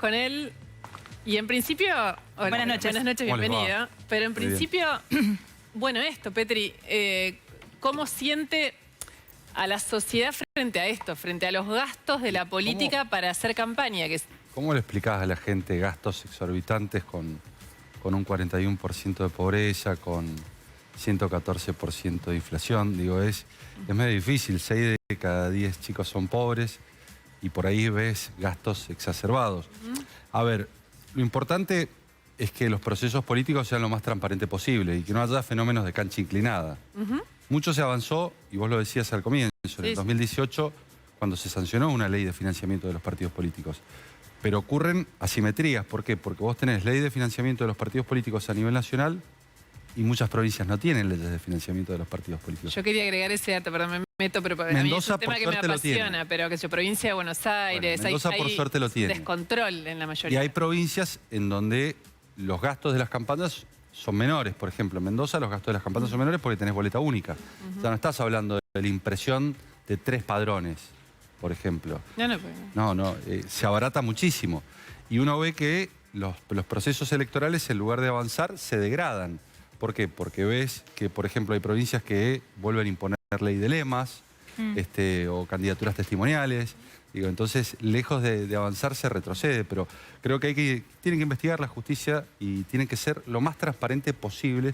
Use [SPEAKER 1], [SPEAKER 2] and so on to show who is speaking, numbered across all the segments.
[SPEAKER 1] con él y en principio... Hola,
[SPEAKER 2] buenas noches.
[SPEAKER 1] Buenas noches, bienvenido. Pero en principio, bueno, esto, Petri, ¿cómo siente a la sociedad frente a esto, frente a los gastos de la política para hacer campaña?
[SPEAKER 3] ¿Cómo le explicás a la gente gastos exorbitantes con un 41% de pobreza, con 114% de inflación? Digo, es medio difícil. 6 de cada 10 chicos son pobres y por ahí ves gastos exacerbados. A ver, lo importante es que los procesos políticos sean lo más transparente posible y que no haya fenómenos de cancha inclinada. Mucho se avanzó, y vos lo decías al comienzo, en el 2018, cuando se sancionó una ley de financiamiento de los partidos políticos. Pero ocurren asimetrías. ¿Por qué? Porque vos tenés ley de financiamiento de los partidos políticos a nivel nacional y muchas provincias no tienen leyes de financiamiento de los partidos políticos.
[SPEAKER 1] Yo quería agregar ese dato, perdón, me meto, pero para mí es un tema que me apasiona, pero que provincia de Buenos Aires,
[SPEAKER 3] bueno, Mendoza por suerte lo tiene.
[SPEAKER 1] Descontrol en la mayoría.
[SPEAKER 3] Y hay provincias en donde los gastos de las campañas son menores. Por ejemplo, en Mendoza los gastos de las campañas son menores porque tenés boleta única. O sea, no estás hablando de la impresión de 3 padrones, por ejemplo. No, se abarata muchísimo. Y uno ve que los procesos electorales, en lugar de avanzar, se degradan. ¿Por qué? Porque ves que, por ejemplo, hay provincias que vuelven a imponer ley de lemas o candidaturas testimoniales. Digo, entonces, lejos de avanzar, se retrocede. Pero creo que tienen que investigar la justicia y tienen que ser lo más transparente posible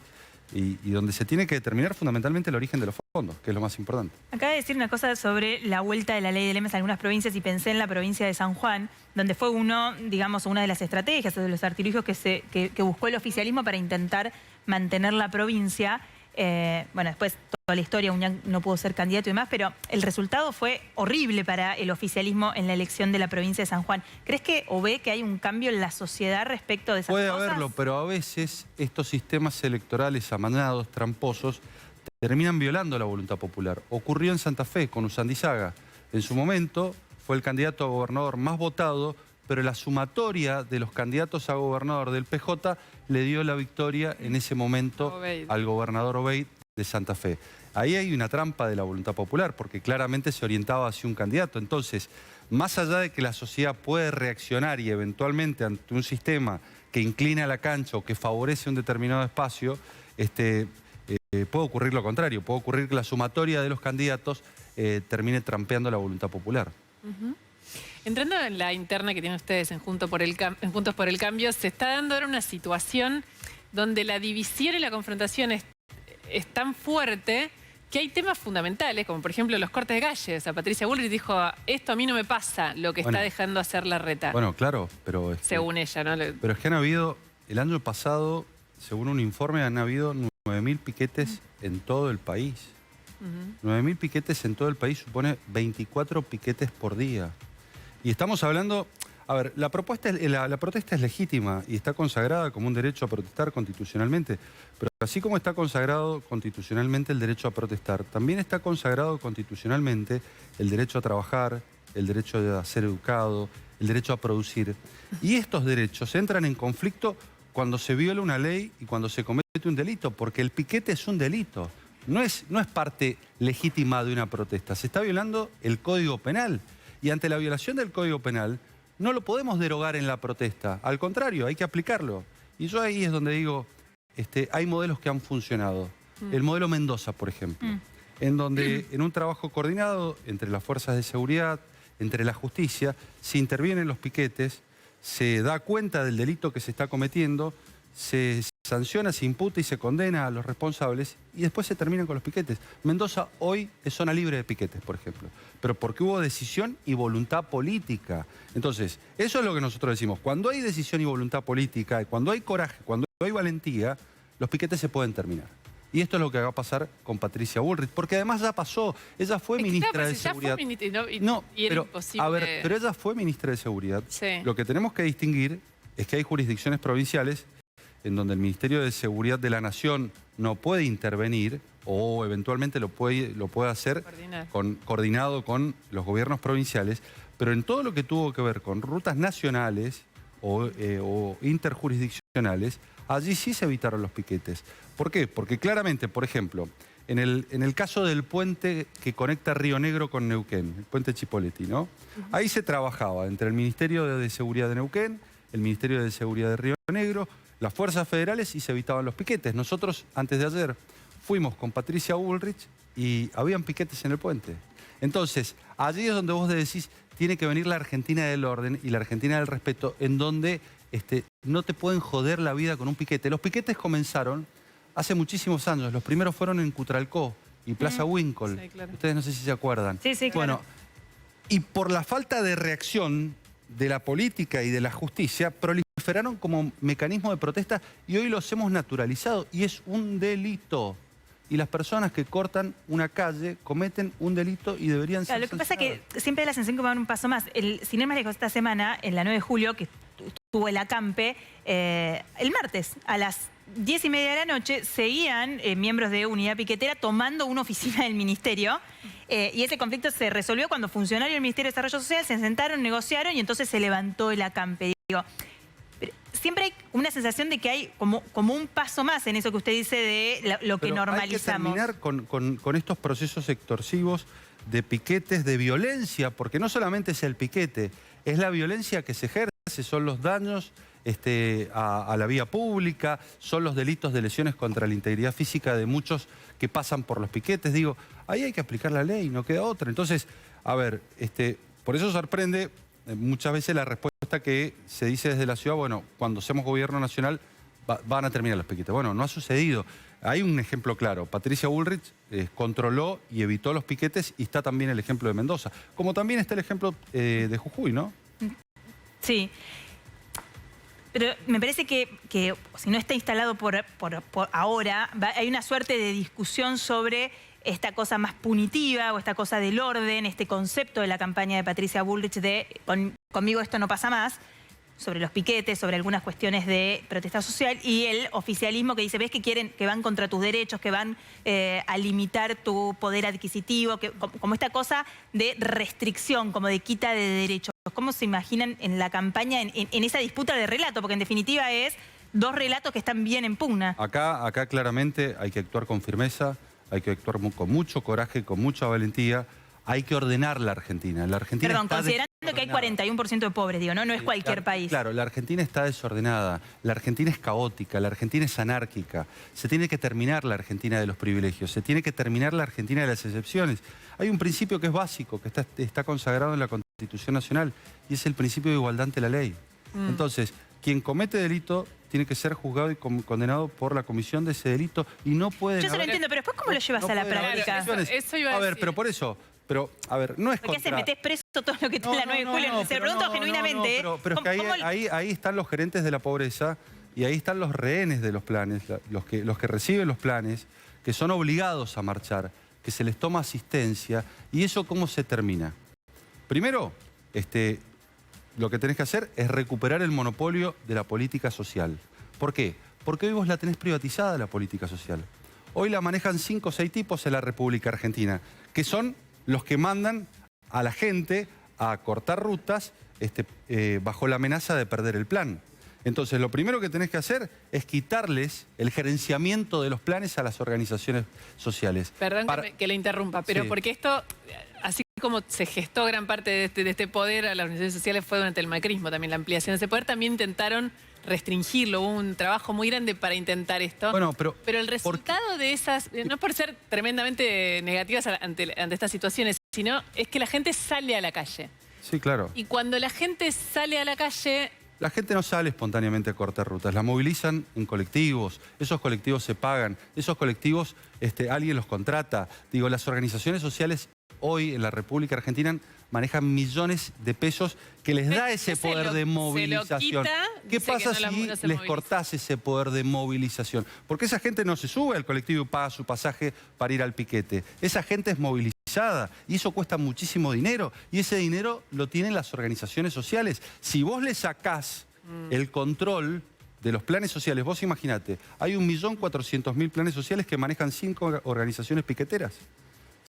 [SPEAKER 3] y donde se tiene que determinar fundamentalmente el origen de los fondos, que es lo más importante.
[SPEAKER 2] Acaba de decir una cosa sobre la vuelta de la ley de lemas en algunas provincias y pensé en la provincia de San Juan, donde fue una de las estrategias o de los artilugios que buscó el oficialismo para intentar mantener la provincia. Bueno, después toda la historia, Uñan no pudo ser candidato y demás, pero el resultado fue horrible para el oficialismo en la elección de la provincia de San Juan. ¿Crees que o ve que hay un cambio en la sociedad respecto de esas cosas?
[SPEAKER 3] Puede haberlo, pero a veces estos sistemas electorales amanados, tramposos, terminan violando la voluntad popular. Ocurrió en Santa Fe con Usandizaga. En su momento fue el candidato a gobernador más votado, pero la sumatoria de los candidatos a gobernador del PJ le dio la victoria en ese momento al gobernador Obeid de Santa Fe. Ahí hay una trampa de la voluntad popular, porque claramente se orientaba hacia un candidato. Entonces, más allá de que la sociedad puede reaccionar y eventualmente ante un sistema que inclina la cancha o que favorece un determinado espacio, puede ocurrir lo contrario. Puede ocurrir que la sumatoria de los candidatos termine trampeando la voluntad popular.
[SPEAKER 1] Entrando en la interna que tienen ustedes en Juntos por el Cambio, se está dando ahora una situación donde la división y la confrontación es tan fuerte que hay temas fundamentales, como por ejemplo los cortes de calle. O sea, Patricia Bullrich dijo, esto a mí no me pasa, lo que está dejando hacer Larreta.
[SPEAKER 3] Bueno, claro, pero...
[SPEAKER 1] según ella, ¿no?
[SPEAKER 3] Pero es que han habido, el año pasado, según un informe, han habido 9.000 piquetes en todo el país. 9.000 piquetes en todo el país supone 24 piquetes por día. Y estamos hablando... A ver, la protesta es legítima y está consagrada como un derecho a protestar constitucionalmente. Pero así como está consagrado constitucionalmente el derecho a protestar, también está consagrado constitucionalmente el derecho a trabajar, el derecho a ser educado, el derecho a producir. Y estos derechos entran en conflicto cuando se viola una ley y cuando se comete un delito, porque el piquete es un delito. No es parte legítima de una protesta. Se está violando el Código Penal. Y ante la violación del Código Penal, no lo podemos derogar en la protesta. Al contrario, hay que aplicarlo. Y yo ahí es donde digo, hay modelos que han funcionado. El modelo Mendoza, por ejemplo, en donde en un trabajo coordinado entre las fuerzas de seguridad, entre la justicia, se intervienen los piquetes, se da cuenta del delito que se está cometiendo, se sanciona, se imputa y se condena a los responsables y después se terminan con los piquetes. Mendoza hoy es zona libre de piquetes, por ejemplo, pero porque hubo decisión y voluntad política. Entonces, eso es lo que nosotros decimos. Cuando hay decisión y voluntad política, cuando hay coraje, cuando hay valentía, los piquetes se pueden terminar. Y esto es lo que va a pasar con Patricia Bullrich, porque además ya pasó. Ella fue ministra de Seguridad. Pero ella fue ministra de Seguridad. Lo que tenemos que distinguir es que hay jurisdicciones provinciales en donde el Ministerio de Seguridad de la Nación no puede intervenir o eventualmente lo puede hacer coordinado con los gobiernos provinciales, pero en todo lo que tuvo que ver con rutas nacionales o interjurisdiccionales, allí sí se evitaron los piquetes. ¿Por qué? Porque claramente, por ejemplo, En el caso del puente que conecta Río Negro con Neuquén, el puente Chipoleti, ¿no? Ahí se trabajaba entre el Ministerio de Seguridad de Neuquén, el Ministerio de Seguridad de Río Negro, las fuerzas federales, y se evitaban los piquetes. Nosotros, antes de ayer, fuimos con Patricia Bullrich y habían piquetes en el puente. Entonces, allí es donde vos decís, tiene que venir la Argentina del orden y la Argentina del respeto, en donde no te pueden joder la vida con un piquete. Los piquetes comenzaron hace muchísimos años. Los primeros fueron en Cutralcó y Plaza Winkle.
[SPEAKER 1] Sí, claro.
[SPEAKER 3] Ustedes no sé si se acuerdan.
[SPEAKER 2] Sí, sí, claro.
[SPEAKER 3] Bueno, y por la falta de reacción de la política y de la justicia, proliferaron como mecanismo de protesta y hoy los hemos naturalizado y es un delito. Y las personas que cortan una calle cometen un delito y deberían ser
[SPEAKER 2] Lo que pasa es
[SPEAKER 3] sancionadas.
[SPEAKER 2] que siempre hay la sensación que van un paso más. El Cinema de esta semana, en la 9 de julio, que tuvo el acampe, el martes a las 10:30 de la noche seguían miembros de Unidad Piquetera tomando una oficina del Ministerio y ese conflicto se resolvió cuando funcionarios del Ministerio de Desarrollo Social se sentaron, negociaron y entonces se levantó el acampe. Digo, pero siempre hay una sensación de que hay como un paso más en eso que usted dice de lo que
[SPEAKER 3] Pero
[SPEAKER 2] normalizamos.
[SPEAKER 3] hay que terminar con estos procesos extorsivos de piquetes, de violencia, porque no solamente es el piquete, es la violencia que se ejerce, son los daños a la vía pública, son los delitos de lesiones contra la integridad física de muchos que pasan por los piquetes. Digo, ahí hay que aplicar la ley, no queda otra. Entonces, a ver, por eso sorprende muchas veces la respuesta que se dice desde la ciudad, bueno, cuando seamos gobierno nacional van a terminar los piquetes. Bueno, no ha sucedido. Hay un ejemplo claro. Patricia Bullrich controló y evitó los piquetes y está también el ejemplo de Mendoza. Como también está el ejemplo de Jujuy, ¿no?
[SPEAKER 2] Sí. Pero me parece que si no está instalado por ahora, hay una suerte de discusión sobre esta cosa más punitiva o esta cosa del orden, este concepto de la campaña de Patricia Bullrich de conmigo esto no pasa más, sobre los piquetes, sobre algunas cuestiones de protesta social, y el oficialismo que dice, ves que van contra tus derechos, que van a limitar tu poder adquisitivo, como esta cosa de restricción, como de quita de derechos. ¿Cómo se imaginan en la campaña, en esa disputa de relato? Porque en definitiva es dos relatos que están bien en pugna.
[SPEAKER 3] Acá claramente hay que actuar con firmeza, hay que actuar con mucho coraje, con mucha valentía. Hay que ordenar la Argentina. La Argentina
[SPEAKER 2] Perdón,
[SPEAKER 3] está
[SPEAKER 2] considerando que hay 41% de pobres, digo, no es cualquier país.
[SPEAKER 3] Claro, la Argentina está desordenada, la Argentina es caótica, la Argentina es anárquica. Se tiene que terminar la Argentina de los privilegios, se tiene que terminar la Argentina de las excepciones. Hay un principio que es básico, que está consagrado en la Constitución Nacional, y es el principio de igualdad ante la ley. Entonces, quien comete delito tiene que ser juzgado y condenado por la comisión de ese delito y no puede...
[SPEAKER 2] Yo se lo entiendo, pero después ¿cómo lo llevas a la práctica?
[SPEAKER 1] Eso iba a decir.
[SPEAKER 3] Pero por eso... Pero, a ver, no es
[SPEAKER 2] ¿Por qué
[SPEAKER 3] contra...
[SPEAKER 2] metes preso todo lo que está en la 9 de julio? Se lo pregunto genuinamente.
[SPEAKER 3] Pero es que ahí están los gerentes de la pobreza y ahí están los rehenes de los planes, los que reciben los planes, que son obligados a marchar, que se les toma asistencia. ¿Y eso cómo se termina? Primero, lo que tenés que hacer es recuperar el monopolio de la política social. ¿Por qué? Porque hoy vos la tenés privatizada, la política social. Hoy la manejan 5 o 6 tipos en la República Argentina, que son los que mandan a la gente a cortar rutas bajo la amenaza de perder el plan. Entonces, lo primero que tenés que hacer es quitarles el gerenciamiento de los planes a las organizaciones sociales.
[SPEAKER 1] Perdón que le interrumpa, pero
[SPEAKER 3] Sí.
[SPEAKER 1] porque esto, así como se gestó gran parte de este poder a las organizaciones sociales fue durante el macrismo también, la ampliación de ese poder, también intentaron restringirlo, hubo un trabajo muy grande para intentar esto.
[SPEAKER 3] Bueno, pero
[SPEAKER 1] el resultado de esas, no por ser tremendamente negativas ante estas situaciones, sino es que la gente sale a la calle.
[SPEAKER 3] Sí, claro.
[SPEAKER 1] Y cuando la gente sale a la calle...
[SPEAKER 3] La gente no sale espontáneamente a cortar rutas, la movilizan en colectivos, esos colectivos se pagan, esos colectivos alguien los contrata. Digo, las organizaciones sociales hoy en la República Argentina manejan millones de pesos que les da ese poder de movilización. ¿Qué pasa si les cortás ese poder de movilización? Porque esa gente no se sube al colectivo y paga su pasaje para ir al piquete. Esa gente es movilizada y eso cuesta muchísimo dinero y ese dinero lo tienen las organizaciones sociales. Si vos le sacás el control de los planes sociales, vos imaginate, hay 1.400.000 planes sociales que manejan 5 organizaciones piqueteras.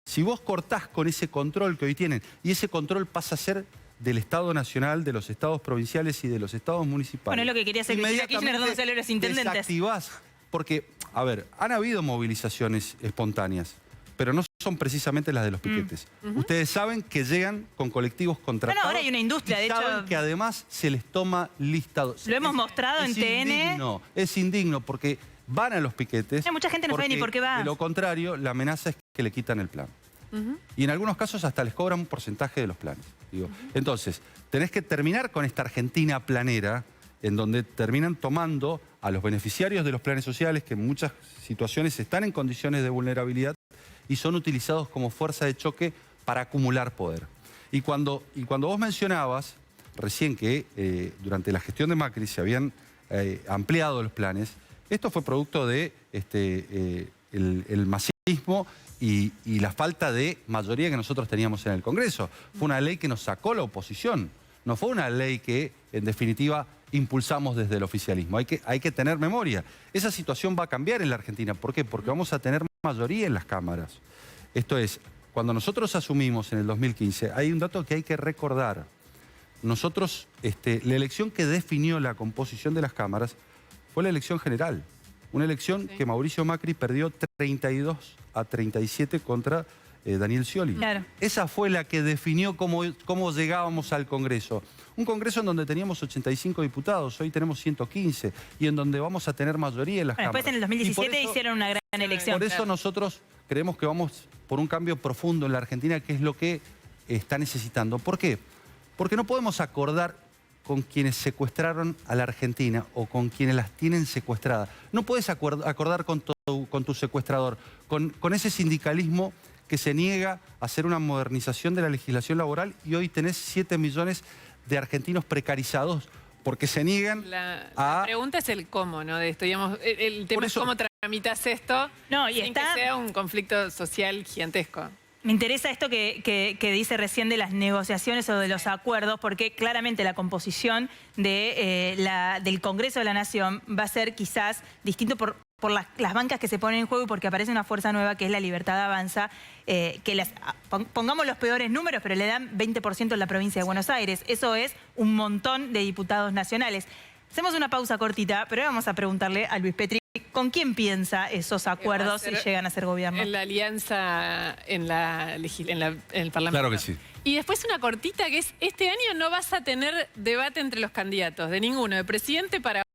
[SPEAKER 3] Si vos cortás con ese control que hoy tienen, y ese control pasa a ser del Estado Nacional, de los Estados provinciales y de los Estados municipales.
[SPEAKER 2] Bueno, es lo que quería hacer Cristina Kirchner, donde salió los intendentes.
[SPEAKER 3] Desactivás, porque, a ver, han habido movilizaciones espontáneas, pero no son precisamente las de los piquetes. Ustedes saben que llegan con colectivos contratados.
[SPEAKER 2] No, ahora hay una industria,
[SPEAKER 3] y
[SPEAKER 2] de
[SPEAKER 3] saben
[SPEAKER 2] hecho.
[SPEAKER 3] que además se les toma lista.
[SPEAKER 2] Lo hemos mostrado en TN.
[SPEAKER 3] Es indigno porque van a los piquetes.
[SPEAKER 2] Mucha gente no sabe ni por qué va.
[SPEAKER 3] De lo contrario, la amenaza es que le quitan el plan. Y en algunos casos hasta les cobran un porcentaje de los planes. Digo. Entonces, tenés que terminar con esta Argentina planera, en donde terminan tomando a los beneficiarios de los planes sociales, que en muchas situaciones están en condiciones de vulnerabilidad, y son utilizados como fuerza de choque para acumular poder. Y cuando vos mencionabas recién que durante la gestión de Macri se habían ampliado los planes, esto fue producto de el masismo y la falta de mayoría que nosotros teníamos en el Congreso. Fue una ley que nos sacó la oposición, no fue una ley que, en definitiva, impulsamos desde el oficialismo. Hay que tener memoria. Esa situación va a cambiar en la Argentina. ¿Por qué? Porque vamos a tener mayoría en las cámaras. Esto es, cuando nosotros asumimos en el 2015, hay un dato que hay que recordar. Nosotros, la elección que definió la composición de las cámaras fue la elección general. Una elección que Mauricio Macri perdió 32-37 contra Daniel Scioli.
[SPEAKER 2] Claro.
[SPEAKER 3] Esa fue la que definió cómo llegábamos al Congreso. Un Congreso en donde teníamos 85 diputados, hoy tenemos 115, y en donde vamos a tener mayoría en las cámaras.
[SPEAKER 2] Después en el 2017 hicieron una gran elección.
[SPEAKER 3] Por eso nosotros creemos que vamos por un cambio profundo en la Argentina, que es lo que está necesitando. ¿Por qué? Porque no podemos acordar con quienes secuestraron a la Argentina o con quienes las tienen secuestradas. No puedes acordar con tu secuestrador, con ese sindicalismo que se niega a hacer una modernización de la legislación laboral, y hoy tenés 7 millones de argentinos precarizados porque se niegan
[SPEAKER 1] La pregunta es el cómo, ¿no? De esto, digamos, el tema es cómo tramitas esto sin que sea un conflicto social gigantesco.
[SPEAKER 2] Me interesa esto que dice recién de las negociaciones o de los acuerdos, porque claramente la composición del Congreso de la Nación va a ser quizás distinto por las bancas que se ponen en juego y porque aparece una fuerza nueva que es la Libertad Avanza, pongamos los peores números, pero le dan 20% en la provincia de Buenos Aires. Eso es un montón de diputados nacionales. Hacemos una pausa cortita, pero vamos a preguntarle a Luis Petri con quién piensa esos acuerdos si llegan a ser gobierno.
[SPEAKER 1] En la alianza en el Parlamento.
[SPEAKER 3] Claro que sí.
[SPEAKER 1] Y después una cortita que es, este año no vas a tener debate entre los candidatos, de ninguno, de presidente para